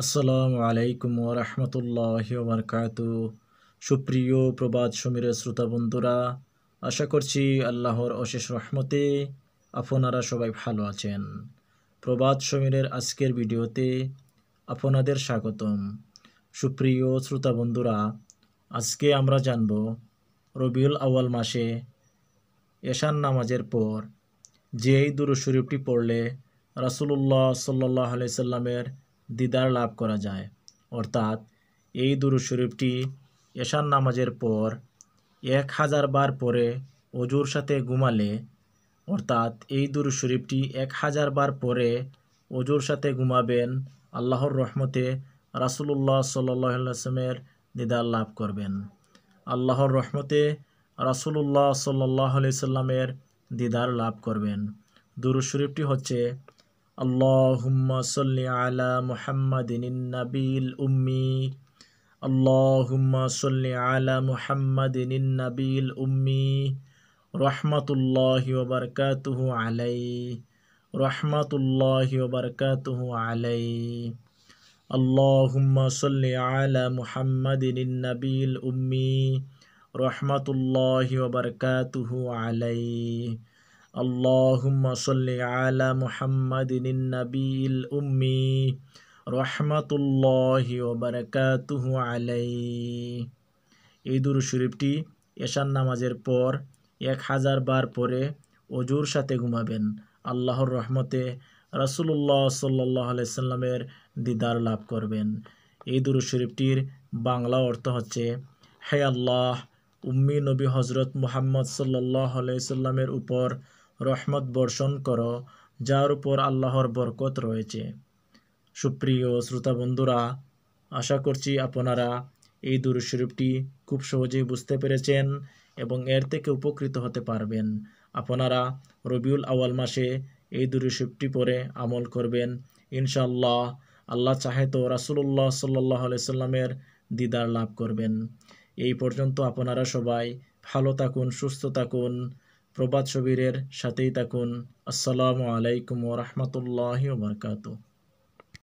আসসালামু আলাইকুম ওয়া রাহমাতুল্লাহি ওয়া বারাকাতুহু। সুপ্রিয় প্রবাদ সমীরের শ্রোতা বন্ধুরা, আশা করছি আল্লাহর অশেষ রহমতে আপনারা সবাই ভালো আছেন। প্রবাদ সমীরের আজকের ভিডিওতে আপনাদের স্বাগতম। সুপ্রিয় শ্রোতা বন্ধুরা, আজকে আমরা জানব রবিউল আউয়াল মাসে এশার নামাজের পর যেই দুরূদ শরীফটি পড়লে রাসূলুল্লাহ সাল্লাল্লাহু আলাইহি সাল্লামের দিদার লাভ করা যায়, অর্থাৎ এই দুরূদ শরীফটি এশার নামাজের পর 1000 বার পরে ওযুর সাথে ঘুমালে, অর্থাৎ এই দুরূদ শরীফটি 1000 বার পরে ওযুর সাথে ঘুমাবেন, আল্লাহর রহমতে রাসূলুল্লাহ সাল্লাল্লাহু আলাইহি ওয়াসাল্লামের দিদার লাভ করবেন। আল্লাহর রহমতে রাসূলুল্লাহ সাল্লাল্লাহু আলাইহি ওয়াসাল্লামের দিদার লাভ করবেন। দুরূদ শরীফটি হচ্ছে আল্লাহুম্মা সাল্লি আলা মুহাম্মাদিন নাবিল উম্মি, আল্লাহুম্মা সাল্লি আলা মুহাম্মাদিন নাবিল উম্মি, রাহমাতুল্লাহি ওয়া বারাকাতুহু আলাইহি, রাহমাতুল্লাহি ওয়া বারাকাতুহু আলাইহি। আল্লাহুম্মা সাল্লি আলা মুহাম্মাদিন নাবিল উম্মি, রাহমাতুল্লাহি ওয়া বারাকাতুহু আলাইহি। আল্লাহুম্মা সাল্লি আলা মুহাম্মাদিন নাবিল উম্মি, রাহমাতুল্লাহি ওয়া বারাকাতুহু আলাইহি। এই দুরূদ শরীফটি এশার নামাজের পর 1000 বার পরে ওযুর সাথে ঘুমাবেন, আল্লাহর রহমতে রাসূলুল্লাহ সাল্লাল্লাহু আলাইহি সাল্লামের দিদার লাভ করবেন। এই দুরূদ শরীফটির বাংলা অর্থ হচ্ছে, হে আল্লাহ, উম্মি নবী হজরত মুহাম্মদ সাল্লাল্লাহু আলাইহি সাল্লামের উপর রহমত বর্ষণ করো, যার উপর আল্লাহর বরকত রয়েছে। সুপ্রিয় শ্রোতা বন্ধুরা, আশা করছি আপনারা এই দুরূদ শরীফটি খুব সহজেই বুঝতে পেরেছেন এবং এর থেকে উপকৃত হতে পারবেন। আপনারা রবিউল আউয়াল মাসে এই দুরূদ শরীফটি পড়ে আমল করবেন, ইনশাআল্লাহ। আল্লাহ চাহে তো রাসূলুল্লাহ সাল্লাল্লাহু আলাইহি সাল্লামের দিদার লাভ করবেন। এই পর্যন্ত আপনারা সবাই ভালো থাকুন, সুস্থ থাকুন, প্রবাদ শবীরের সাথেই থাকুন। আসসালামু আলাইকুম ওয়া রাহমাতুল্লাহি ওয়া বারাকাতুহু।